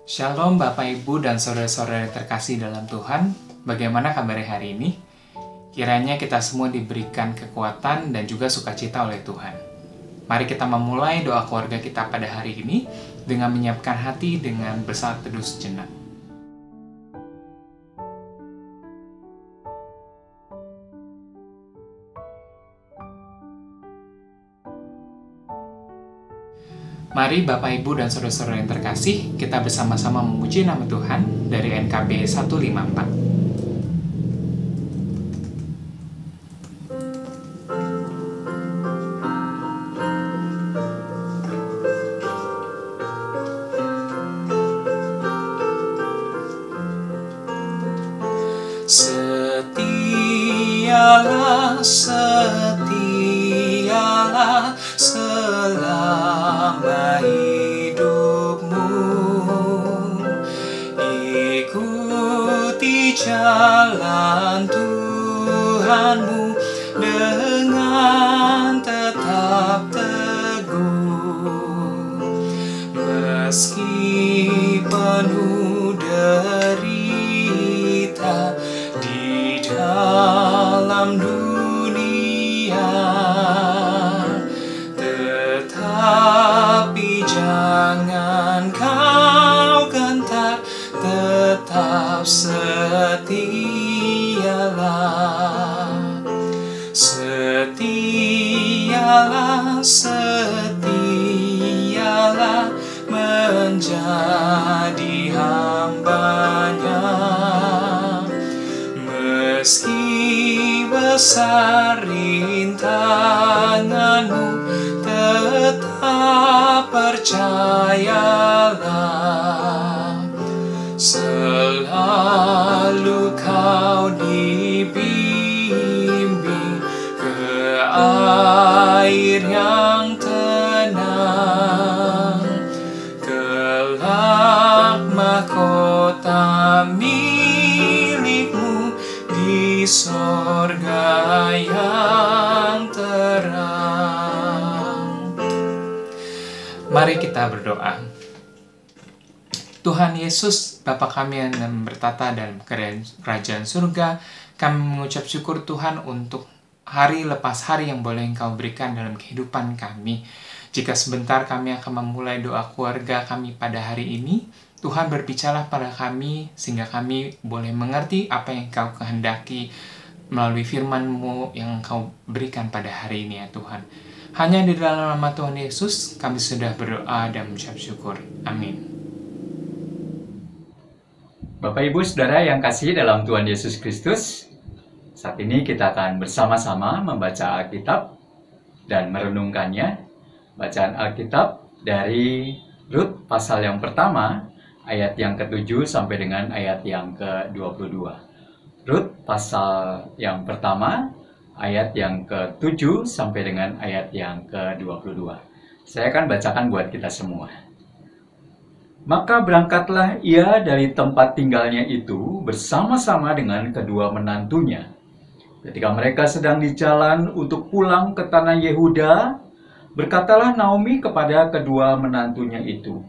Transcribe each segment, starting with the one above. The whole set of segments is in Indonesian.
Shalom Bapak Ibu dan saudara-saudara yang terkasih dalam Tuhan. Bagaimana kabarnya hari ini? Kiranya kita semua diberikan kekuatan dan juga sukacita oleh Tuhan. Mari kita memulai doa keluarga kita pada hari ini dengan menyiapkan hati dengan bersaat teduh sejenak. Mari Bapak Ibu dan saudara-saudara yang terkasih, kita bersama-sama memuji nama Tuhan dari NKB 154. Setialah, setialah selama hidupmu, ikuti jalan Tuhanmu dengan tetap teguh, meski penuh derita di dalam dunia, tetapi jangan kau gentar, tetap setialah. Setialah, setialah menjadi hambanya, meski besar rintanganmu, tetap percayalah. Selalu kau dibimbing ke air yang tenang, kelak mahkota milikmu di sorga yang terang. Mari kita berdoa. Tuhan Yesus, Bapa kami yang bertata dalam kerajaan surga, kami mengucap syukur Tuhan untuk hari lepas hari yang boleh Engkau berikan dalam kehidupan kami. Jika sebentar kami akan memulai doa keluarga kami pada hari ini, Tuhan berbicara pada kami sehingga kami boleh mengerti apa yang Engkau kehendaki melalui firman-Mu yang Engkau berikan pada hari ini ya Tuhan. Hanya di dalam nama Tuhan Yesus kami sudah berdoa dan mengucap syukur. Amin. Bapak Ibu Saudara yang kasih dalam Tuhan Yesus Kristus, saat ini kita akan bersama-sama membaca Alkitab dan merenungkannya. Bacaan Alkitab dari Rut pasal yang pertama, ayat yang ke-7 sampai dengan ayat yang ke-22. Rut pasal yang pertama, ayat yang ke-7 sampai dengan ayat yang ke-22. Saya akan bacakan buat kita semua. Maka berangkatlah ia dari tempat tinggalnya itu bersama-sama dengan kedua menantunya. Ketika mereka sedang di jalan untuk pulang ke tanah Yehuda, berkatalah Naomi kepada kedua menantunya itu,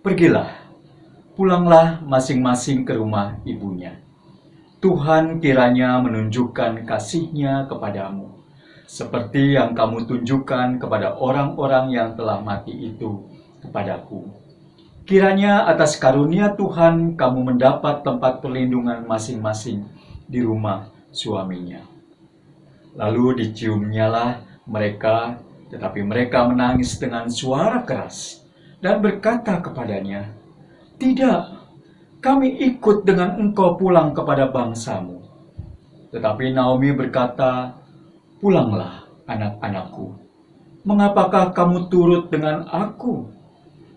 "Pergilah, pulanglah masing-masing ke rumah ibunya. Tuhan kiranya menunjukkan kasih-Nya kepadamu, seperti yang kamu tunjukkan kepada orang-orang yang telah mati itu kepadaku. Kiranya atas karunia Tuhan kamu mendapat tempat perlindungan masing-masing di rumah suaminya." Lalu diciumnyalah mereka, tetapi mereka menangis dengan suara keras dan berkata kepadanya, "Tidak, kami ikut dengan engkau pulang kepada bangsamu." Tetapi Naomi berkata, "Pulanglah anak-anakku, mengapakah kamu turut dengan aku?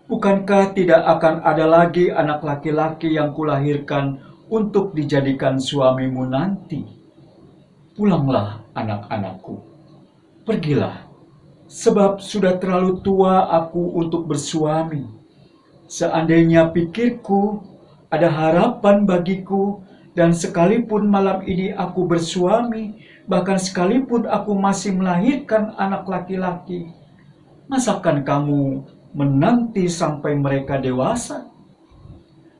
Bukankah tidak akan ada lagi anak laki-laki yang kulahirkan untuk dijadikan suamimu nanti? Pulanglah anak-anakku, pergilah, sebab sudah terlalu tua aku untuk bersuami. Seandainya pikirku ada harapan bagiku, dan sekalipun malam ini aku bersuami, bahkan sekalipun aku masih melahirkan anak laki-laki, masakan kamu menanti sampai mereka dewasa?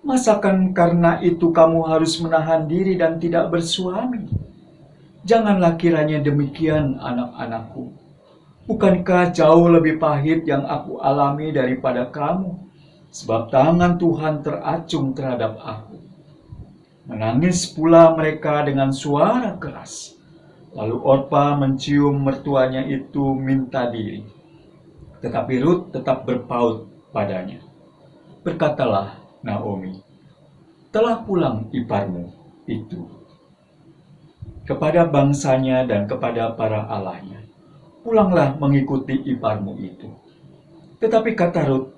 Masakan karena itu kamu harus menahan diri dan tidak bersuami? Janganlah kiranya demikian, anak-anakku. Bukankah jauh lebih pahit yang aku alami daripada kamu? Sebab tangan Tuhan teracung terhadap aku. Menangis pula mereka dengan suara keras. Lalu Orpa mencium mertuanya itu minta diri. Tetapi Rut tetap berpaut padanya. Berkatalah Naomi, telah pulang iparmu itu kepada bangsanya dan kepada para allahnya. Pulanglah mengikuti iparmu itu. Tetapi kata Rut,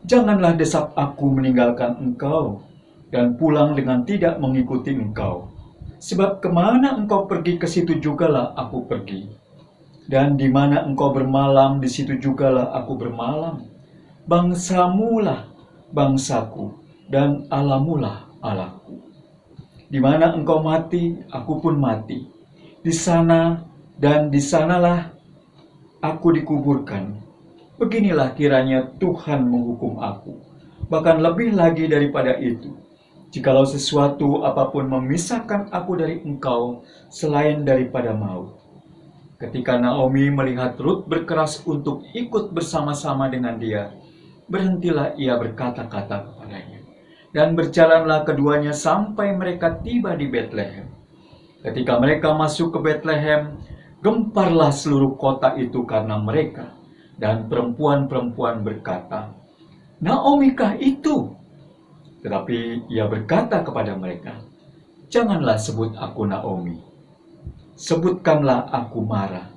janganlah desak aku meninggalkan engkau dan pulang dengan tidak mengikuti engkau. Sebab kemana engkau pergi, ke situ jugalah aku pergi. Dan di mana engkau bermalam, di situ jugalah aku bermalam. Bangsamulah bangsaku, dan Allahmulah Allahku. Di mana engkau mati, aku pun mati. Di sana dan di sanalah aku dikuburkan. Beginilah kiranya Tuhan menghukum aku. Bahkan lebih lagi daripada itu, jikalau sesuatu apapun memisahkan aku dari engkau selain daripada maut. Ketika Naomi melihat Rut berkeras untuk ikut bersama-sama dengan dia, berhentilah ia berkata-kata kepadanya. Dan berjalanlah keduanya sampai mereka tiba di Betlehem. Ketika mereka masuk ke Betlehem, gemparlah seluruh kota itu karena mereka. Dan perempuan-perempuan berkata, Naomi kah itu? Tetapi ia berkata kepada mereka, janganlah sebut aku Naomi. Sebutkanlah aku Mara.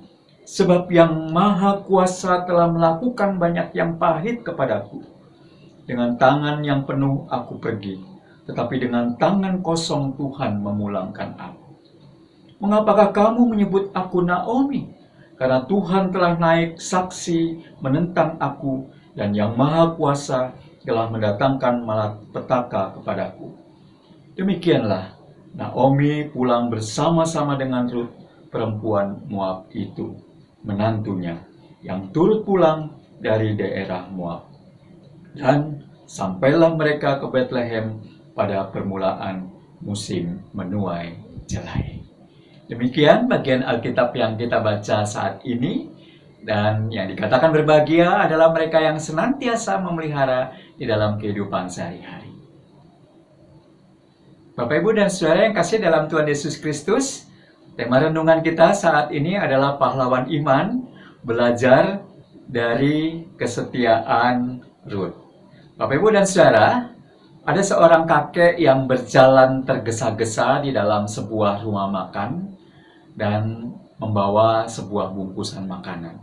Sebab yang Maha Kuasa telah melakukan banyak yang pahit kepadaku. Dengan tangan yang penuh aku pergi, tetapi dengan tangan kosong Tuhan memulangkan aku. Mengapakah kamu menyebut aku Naomi? Karena Tuhan telah naik saksi menentang aku, dan yang Maha Kuasa telah mendatangkan malapetaka kepadaku. Demikianlah Naomi pulang bersama-sama dengan Rut, perempuan Moab itu, menantunya, yang turut pulang dari daerah Moab. Dan sampailah mereka ke Betlehem pada permulaan musim menuai jelai. Demikian bagian Alkitab yang kita baca saat ini. Dan yang dikatakan berbahagia adalah mereka yang senantiasa memelihara di dalam kehidupan sehari-hari. Bapak, Ibu, dan Saudara yang kasih dalam Tuhan Yesus Kristus, tema renungan kita saat ini adalah pahlawan iman, belajar dari kesetiaan Rut. Bapak, Ibu, dan Saudara, ada seorang kakek yang berjalan tergesa-gesa di dalam sebuah rumah makan dan membawa sebuah bungkusan makanan.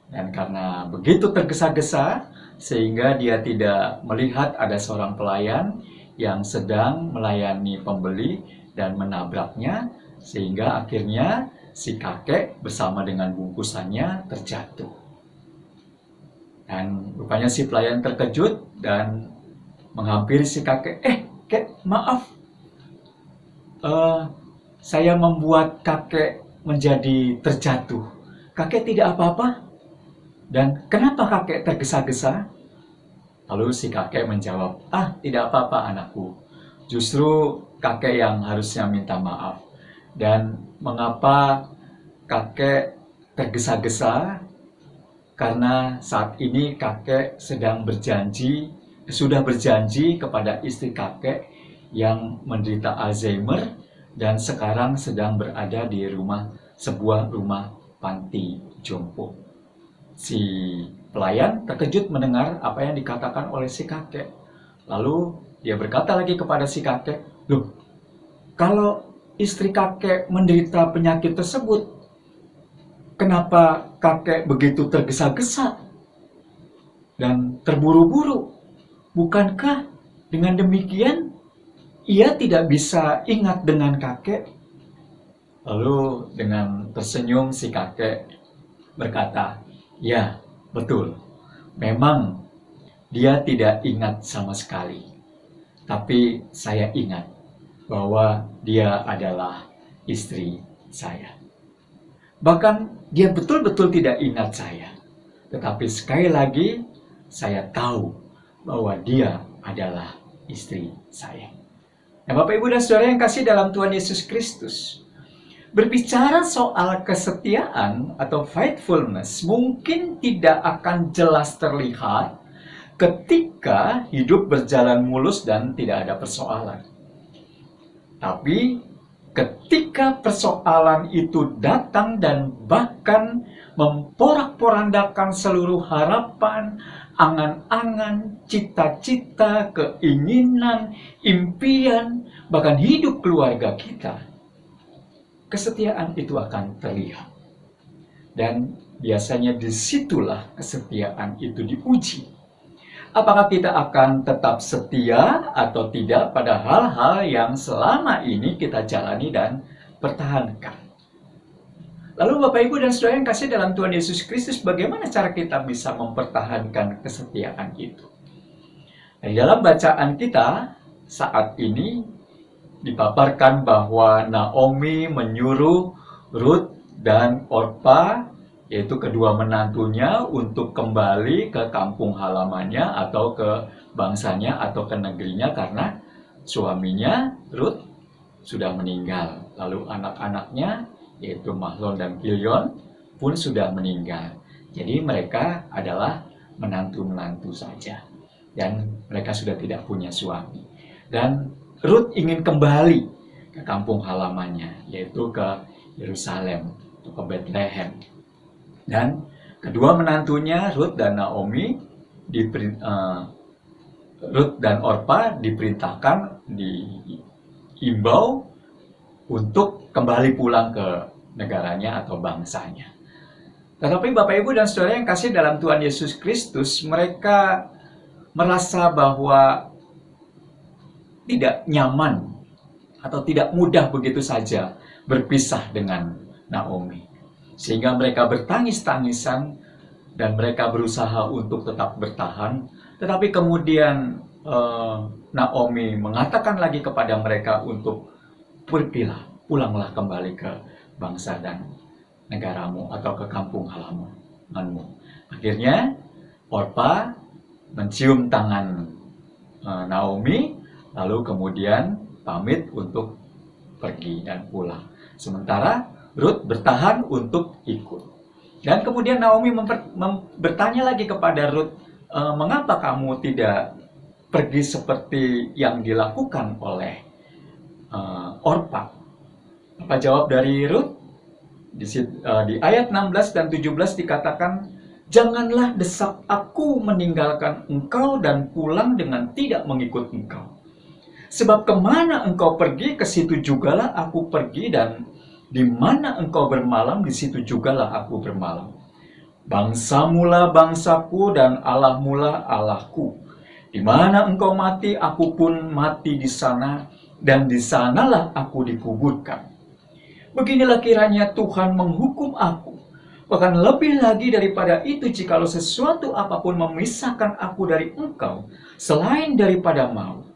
Dan karena begitu tergesa-gesa, sehingga dia tidak melihat ada seorang pelayan yang sedang melayani pembeli dan menabraknya, sehingga akhirnya si kakek bersama dengan bungkusannya terjatuh. Dan rupanya si pelayan terkejut dan menghampiri si kakek. Kek, maaf. Saya membuat kakek menjadi terjatuh. Kakek tidak apa-apa? Dan kenapa kakek tergesa-gesa? Lalu si kakek menjawab, tidak apa-apa anakku. Justru kakek yang harusnya minta maaf. Dan mengapa kakek tergesa-gesa? Karena saat ini kakek sudah berjanji kepada istri kakek yang menderita Alzheimer dan sekarang sedang berada di sebuah rumah panti jompo. Si pelayan terkejut mendengar apa yang dikatakan oleh si kakek. Lalu dia berkata lagi kepada si kakek, loh, kalau istri kakek menderita penyakit tersebut, kenapa kakek begitu tergesa-gesa dan terburu-buru? Bukankah dengan demikian ia tidak bisa ingat dengan kakek? Lalu dengan tersenyum si kakek berkata, ya, betul. Memang dia tidak ingat sama sekali. Tapi saya ingat bahwa dia adalah istri saya. Bahkan dia betul-betul tidak ingat saya. Tetapi sekali lagi saya tahu bahwa dia adalah istri saya. Nah, Bapak Ibu dan Saudara yang kasih dalam Tuhan Yesus Kristus, berbicara soal kesetiaan atau faithfulness mungkin tidak akan jelas terlihat ketika hidup berjalan mulus dan tidak ada persoalan. Tapi ketika persoalan itu datang dan bahkan memporak-porandakan seluruh harapan, angan-angan, cita-cita, keinginan, impian, bahkan hidup keluarga kita, kesetiaan itu akan terlihat. Dan biasanya disitulah kesetiaan itu diuji. Apakah kita akan tetap setia atau tidak pada hal-hal yang selama ini kita jalani dan pertahankan. Lalu Bapak Ibu dan Saudara yang kasih dalam Tuhan Yesus Kristus, bagaimana cara kita bisa mempertahankan kesetiaan itu? Di dalam bacaan kita saat ini dipaparkan bahwa Naomi menyuruh Ruth dan Orpa, yaitu kedua menantunya, untuk kembali ke kampung halamannya atau ke bangsanya atau ke negerinya karena suaminya Ruth sudah meninggal. Lalu anak-anaknya yaitu Mahlon dan Kilion pun sudah meninggal. Jadi mereka adalah menantu-menantu saja dan mereka sudah tidak punya suami. Dan Ruth ingin kembali ke kampung halamannya, yaitu ke Yerusalem, ke Bethlehem. Dan kedua menantunya Ruth dan Naomi, Ruth dan Orpa diperintahkan, diimbau untuk kembali pulang ke negaranya atau bangsanya. Tetapi Bapak Ibu dan Saudara yang kasih dalam Tuhan Yesus Kristus, mereka merasa bahwa tidak nyaman atau tidak mudah begitu saja berpisah dengan Naomi. Sehingga mereka bertangis-tangisan dan mereka berusaha untuk tetap bertahan. Tetapi kemudian Naomi mengatakan lagi kepada mereka untuk pergilah, pulanglah kembali ke bangsa dan negaramu atau ke kampung halamanmu. Akhirnya Orpa mencium tangan Naomi, lalu kemudian pamit untuk pergi dan pulang. Sementara Ruth bertahan untuk ikut. Dan kemudian Naomi bertanya lagi kepada Ruth, mengapa kamu tidak pergi seperti yang dilakukan oleh Orpa? Apa jawab dari Ruth? Di ayat 16 dan 17 dikatakan, janganlah desak aku meninggalkan engkau dan pulang dengan tidak mengikut engkau. Sebab kemana engkau pergi, ke situ jugalah aku pergi, dan di mana engkau bermalam, di situ jugalah aku bermalam. Bangsamulah bangsaku dan Allahmulah Allahku. Di mana engkau mati, aku pun mati di sana, dan di sanalah aku dikuburkan. Beginilah kiranya Tuhan menghukum aku. Bahkan lebih lagi daripada itu, jikalau sesuatu apapun memisahkan aku dari engkau, selain daripada maut.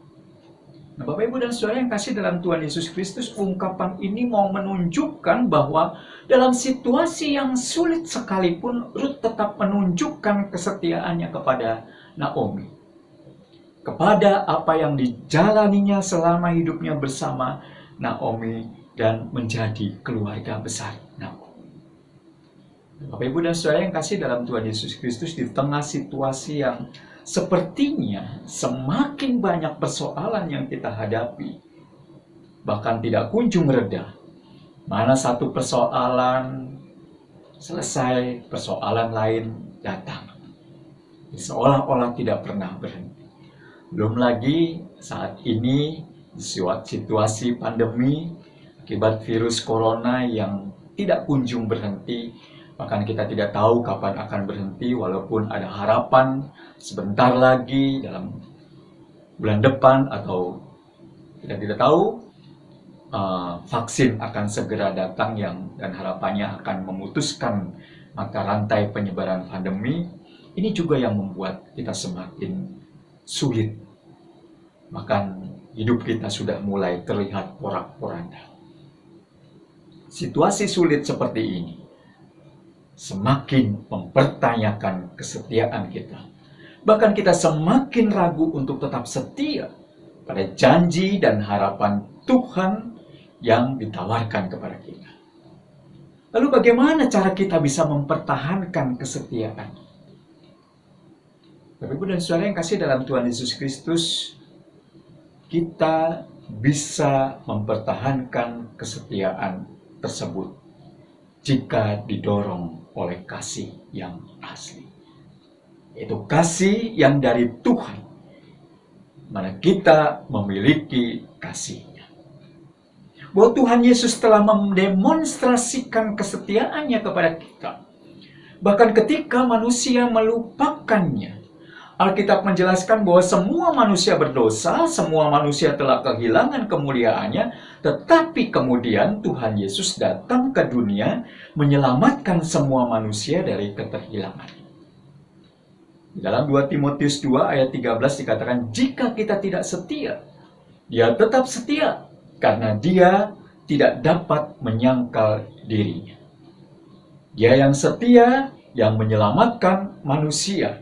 Nah, Bapak Ibu dan Saudara yang kasih dalam Tuhan Yesus Kristus, ungkapan ini mau menunjukkan bahwa dalam situasi yang sulit sekalipun, Ruth tetap menunjukkan kesetiaannya kepada Naomi. Kepada apa yang dijalaninya selama hidupnya bersama Naomi dan menjadi keluarga besar Naomi. Bapak Ibu dan Saudara yang kasih dalam Tuhan Yesus Kristus, di tengah situasi yang sepertinya semakin banyak persoalan yang kita hadapi, bahkan tidak kunjung reda. Mana satu persoalan selesai, persoalan lain datang. Seolah-olah tidak pernah berhenti. Belum lagi saat ini situasi pandemi akibat virus corona yang tidak kunjung berhenti. Bahkan kita tidak tahu kapan akan berhenti, walaupun ada harapan sebentar lagi dalam bulan depan atau kita tidak tahu, vaksin akan segera datang dan harapannya akan memutuskan mata rantai penyebaran pandemi. Ini juga yang membuat kita semakin sulit. Bahkan hidup kita sudah mulai terlihat porak-poranda. Situasi sulit seperti ini semakin mempertanyakan kesetiaan kita. Bahkan kita semakin ragu untuk tetap setia pada janji dan harapan Tuhan yang ditawarkan kepada kita. Lalu bagaimana cara kita bisa mempertahankan kesetiaan? Bapak, Ibu, dan Saudara yang kasih dalam Tuhan Yesus Kristus, kita bisa mempertahankan kesetiaan tersebut jika didorong oleh kasih yang asli. Yaitu kasih yang dari Tuhan, mana kita memiliki kasih-Nya. Bahwa Tuhan Yesus telah mendemonstrasikan kesetiaannya kepada kita. Bahkan ketika manusia melupakannya. Alkitab menjelaskan bahwa semua manusia berdosa, semua manusia telah kehilangan kemuliaannya, tetapi kemudian Tuhan Yesus datang ke dunia menyelamatkan semua manusia dari keterhilangan. Dalam 2 Timotius 2 ayat 13 dikatakan, jika kita tidak setia, Dia tetap setia, karena Dia tidak dapat menyangkal dirinya. Dia yang setia, yang menyelamatkan manusia,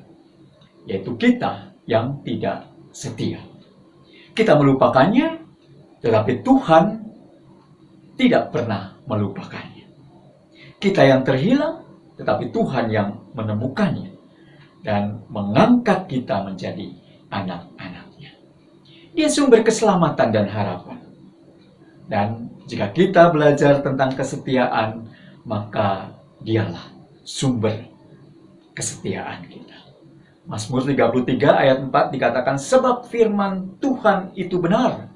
yaitu kita yang tidak setia. Kita melupakannya, tetapi Tuhan tidak pernah melupakannya. Kita yang terhilang, tetapi Tuhan yang menemukannya dan mengangkat kita menjadi anak-anaknya. Dia sumber keselamatan dan harapan. Dan jika kita belajar tentang kesetiaan, maka Dialah sumber kesetiaan kita. Mazmur 33 ayat 4 dikatakan, sebab firman Tuhan itu benar,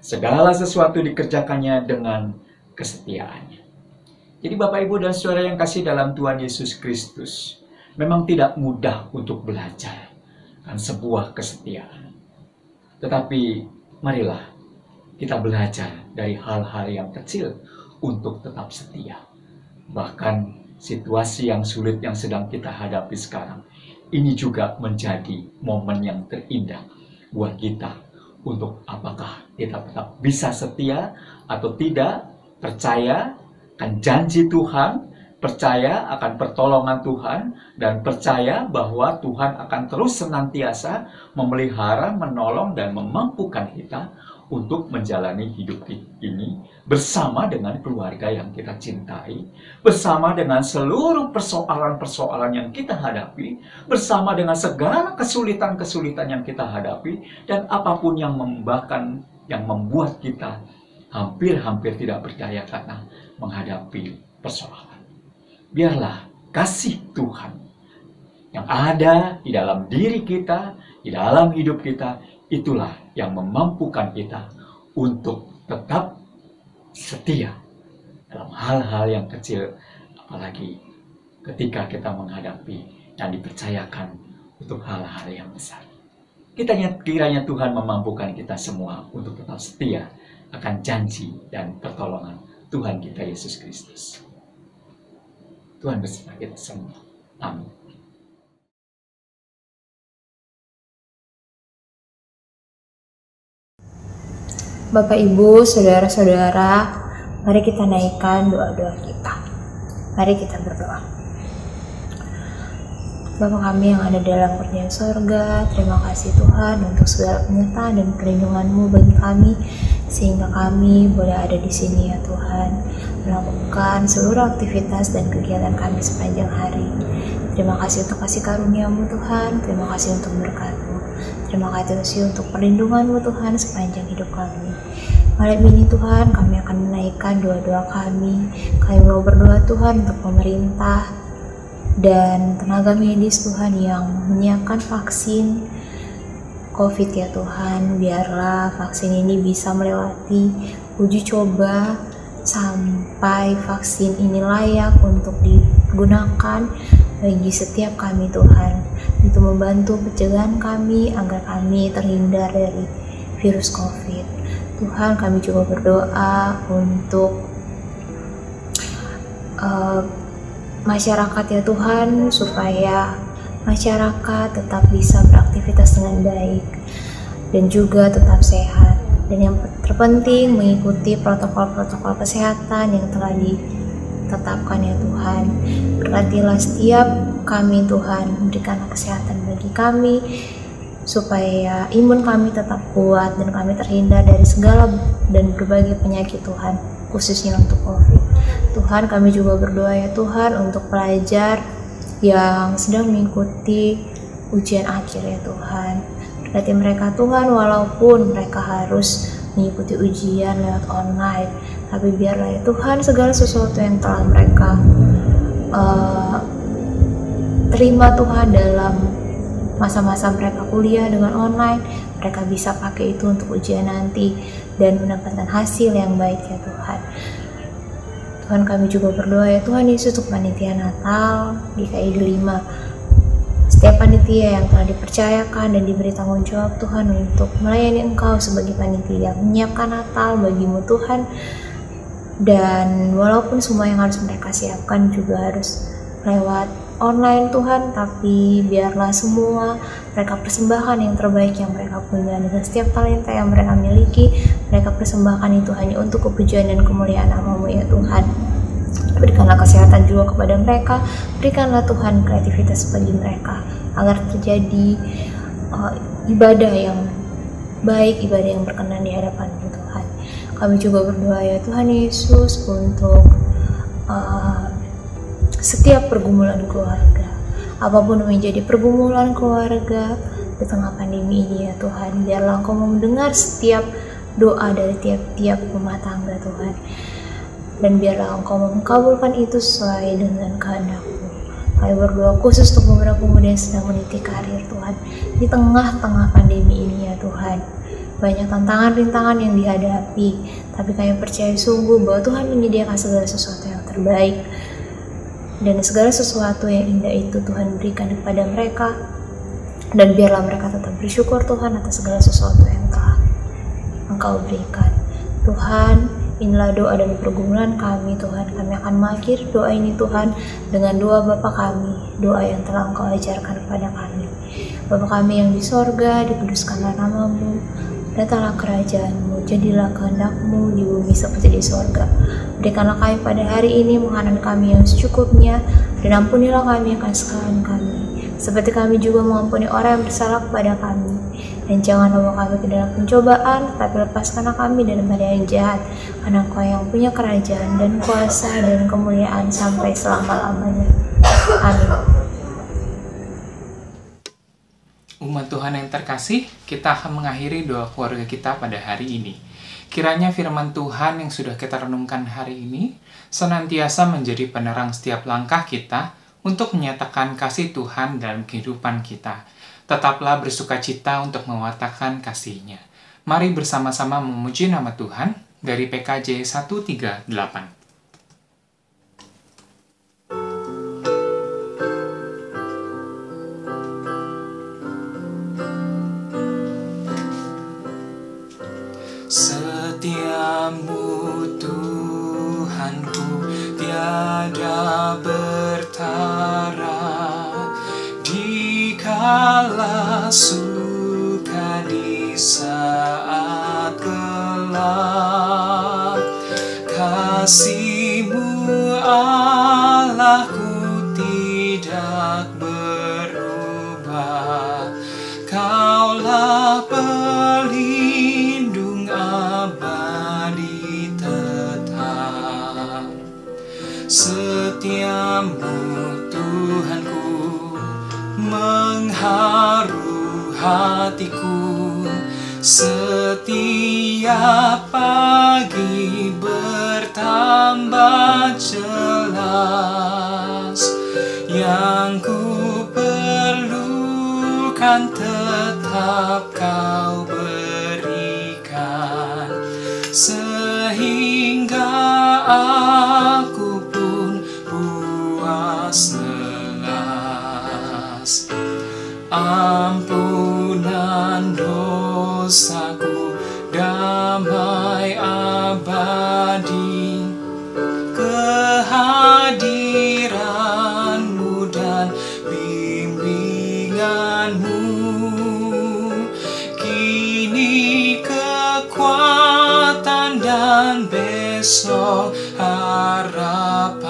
segala sesuatu dikerjakannya dengan kesetiaannya. Jadi Bapak, Ibu, dan Saudara yang kasih dalam Tuhan Yesus Kristus, memang tidak mudah untuk belajar kan sebuah kesetiaan. Tetapi marilah kita belajar dari hal-hal yang kecil untuk tetap setia. Bahkan situasi yang sulit yang sedang kita hadapi sekarang, ini juga menjadi momen yang terindah buat kita untuk apakah kita tetap bisa setia atau tidak, percaya akan janji Tuhan, percaya akan pertolongan Tuhan, dan percaya bahwa Tuhan akan terus senantiasa memelihara, menolong, dan memampukan kita untuk menjalani hidup ini bersama dengan keluarga yang kita cintai, bersama dengan seluruh persoalan-persoalan yang kita hadapi, bersama dengan segala kesulitan-kesulitan yang kita hadapi, dan apapun yang membuat kita hampir-hampir tidak berdaya karena menghadapi persoalan. Biarlah kasih Tuhan yang ada di dalam diri kita, di dalam hidup kita, itulah yang memampukan kita untuk tetap setia dalam hal-hal yang kecil, apalagi ketika kita menghadapi dan dipercayakan untuk hal-hal yang besar. Kiranya Tuhan memampukan kita semua untuk tetap setia akan janji dan pertolongan Tuhan kita Yesus Kristus. Tuhan beserta kita semua. Amin. Bapak, Ibu, saudara-saudara, mari kita naikkan doa-doa kita. Mari kita berdoa. Bapa kami yang ada dalam kerajaan sorga, terima kasih Tuhan untuk segala penyertaan dan perlindungan-Mu bagi kami, sehingga kami boleh ada di sini ya Tuhan, melakukan seluruh aktivitas dan kegiatan kami sepanjang hari. Terima kasih untuk kasih karunia-Mu Tuhan, terima kasih untuk berkat-Mu. Terima kasih untuk perlindungan-Mu Tuhan sepanjang hidup kami. Malam ini Tuhan, kami akan menaikkan doa-doa kami. Kami mau berdoa Tuhan untuk pemerintah dan tenaga medis Tuhan yang menyiapkan vaksin COVID ya Tuhan. Biarlah vaksin ini bisa melewati uji coba sampai vaksin ini layak untuk digunakan bagi setiap kami Tuhan, untuk membantu pencegahan kami agar kami terhindar dari virus COVID. Tuhan, kami juga berdoa untuk masyarakat ya Tuhan, supaya masyarakat tetap bisa beraktivitas dengan baik dan juga tetap sehat. Dan yang terpenting, mengikuti protokol-protokol kesehatan yang telah ditetapkan ya Tuhan. Berkatilah setiap kami Tuhan, berikanlah kesehatan bagi kami, supaya imun kami tetap kuat dan kami terhindar dari segala dan berbagai penyakit Tuhan, khususnya untuk COVID. Tuhan, kami juga berdoa ya Tuhan untuk pelajar yang sedang mengikuti ujian akhir ya Tuhan. Berkati mereka Tuhan, walaupun mereka harus mengikuti ujian lewat online, tapi biarlah ya Tuhan segala sesuatu yang telah mereka terima Tuhan dalam masa-masa mereka kuliah dengan online, mereka bisa pakai itu untuk ujian nanti dan mendapatkan hasil yang baik ya Tuhan. Tuhan, kami juga berdoa ya Tuhan Yesus untuk panitia Natal di KID 5. Setiap panitia yang telah dipercayakan dan diberi tanggung jawab Tuhan untuk melayani Engkau sebagai panitia yang menyiapkan Natal bagimu Tuhan. Dan walaupun semua yang harus mereka siapkan juga harus lewat online Tuhan, tapi biarlah semua mereka persembahkan yang terbaik yang mereka punya dengan setiap talenta yang mereka miliki, mereka persembahkan itu hanya untuk kepujian dan kemuliaan nama-Mu ya Tuhan. Berikanlah kesehatan juga kepada mereka, berikanlah Tuhan kreativitas bagi mereka agar terjadi ibadah yang baik, ibadah yang berkenan di hadapan-Mu Tuhan. Kami juga berdoa ya Tuhan Yesus untuk setiap pergumulan keluarga, apapun yang menjadi pergumulan keluarga di tengah pandemi ini ya Tuhan, biarlah Engkau mendengar setiap doa dari tiap-tiap rumah tangga Tuhan, dan biarlah Engkau mengabulkan itu sesuai dengan kehendak-Mu. Kami berdoa khusus untuk beberapa pemuda yang sedang meniti karir Tuhan di tengah-tengah pandemi ini ya Tuhan. Banyak tantangan-rintangan yang dihadapi, tapi kami percaya sungguh bahwa Tuhan menyediakan segala sesuatu yang terbaik. Dan segala sesuatu yang indah itu Tuhan berikan kepada mereka, dan biarlah mereka tetap bersyukur Tuhan atas segala sesuatu yang telah Engkau berikan. Tuhan, inilah doa dan pergumulan kami Tuhan. Kami akan mengakhiri doa ini Tuhan dengan doa Bapa kami, doa yang telah Engkau ajarkan kepada kami. Bapa kami yang di sorga, dikuduskanlah nama-Mu, datanglah kerajaan-Mu, jadilah kehendak-Mu di bumi seperti di sorga. Berikanlah kami pada hari ini makanan kami yang secukupnya, dan ampunilah kami akan kesalahan kami, seperti kami juga mengampuni orang yang bersalah kepada kami. Dan jangan bawa kami ke dalam pencobaan, tetapi lepaskanlah kami daripada yang jahat, karena Engkau yang punya kerajaan dan kuasa dan kemuliaan sampai selama-lamanya. Amin. Umat Tuhan yang terkasih, kita akan mengakhiri doa keluarga kita pada hari ini. Kiranya firman Tuhan yang sudah kita renungkan hari ini senantiasa menjadi penerang setiap langkah kita untuk menyatakan kasih Tuhan dalam kehidupan kita. Tetaplah bersukacita untuk mewartakan kasih-Nya. Mari bersama-sama memuji nama Tuhan dari PKJ 138. Setiamu Tuhanku tiada bertara, dikala suka di saat gelap. Kasih-Mu Allahku tidak berubah, Kaulah pelindung abadi tetap. Setiamu Tuhanku mengharu hatiku, setiap pagi bertambah jelas. Yang ku perlukan tetap Kau berikan, sehingga aku pun puas lelas. Ampunan dosaku, damai abadi, kehadiran-Mu dan bimbingan-Mu. Kini kekuatan dan besok harapan,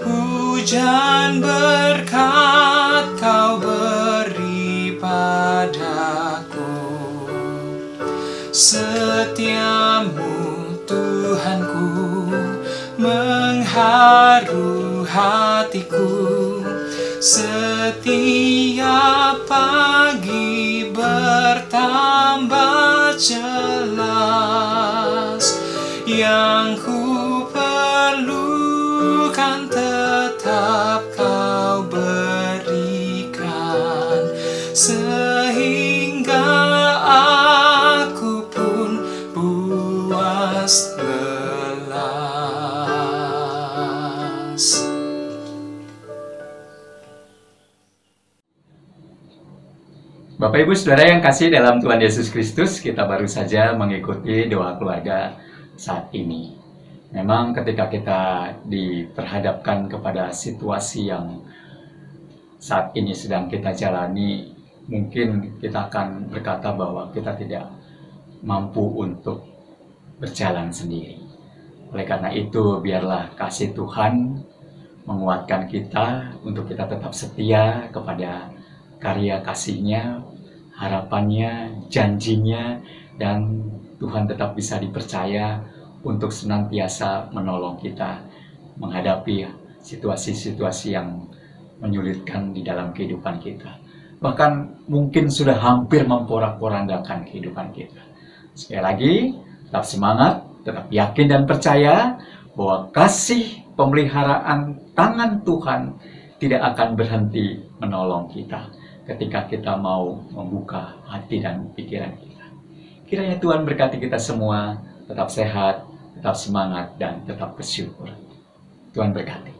hujan berkat Kau beri padaku. Setiamu Tuhanku mengharu hatiku. Setiap pagi bertambah jelas, yang ku perlukan tetap Kau berikan, sehingga aku pun puas lelas. Bapak Ibu Saudara yang kasih dalam Tuhan Yesus Kristus, kita baru saja mengikuti doa keluarga saat ini. Memang ketika kita diperhadapkan kepada situasi yang saat ini sedang kita jalani, mungkin kita akan berkata bahwa kita tidak mampu untuk berjalan sendiri. Oleh karena itu, biarlah kasih Tuhan menguatkan kita untuk kita tetap setia kepada karya kasih-Nya, harapannya, janjinya, dan Tuhan tetap bisa dipercaya untuk senantiasa menolong kita menghadapi situasi-situasi yang menyulitkan di dalam kehidupan kita. Bahkan mungkin sudah hampir memporak-porandakan kehidupan kita. Sekali lagi, tetap semangat, tetap yakin dan percaya bahwa kasih pemeliharaan tangan Tuhan tidak akan berhenti menolong kita ketika kita mau membuka hati dan pikiran kita. Kiranya Tuhan berkati kita semua, tetap sehat, tetap semangat, dan tetap bersyukur. Tuhan berkati.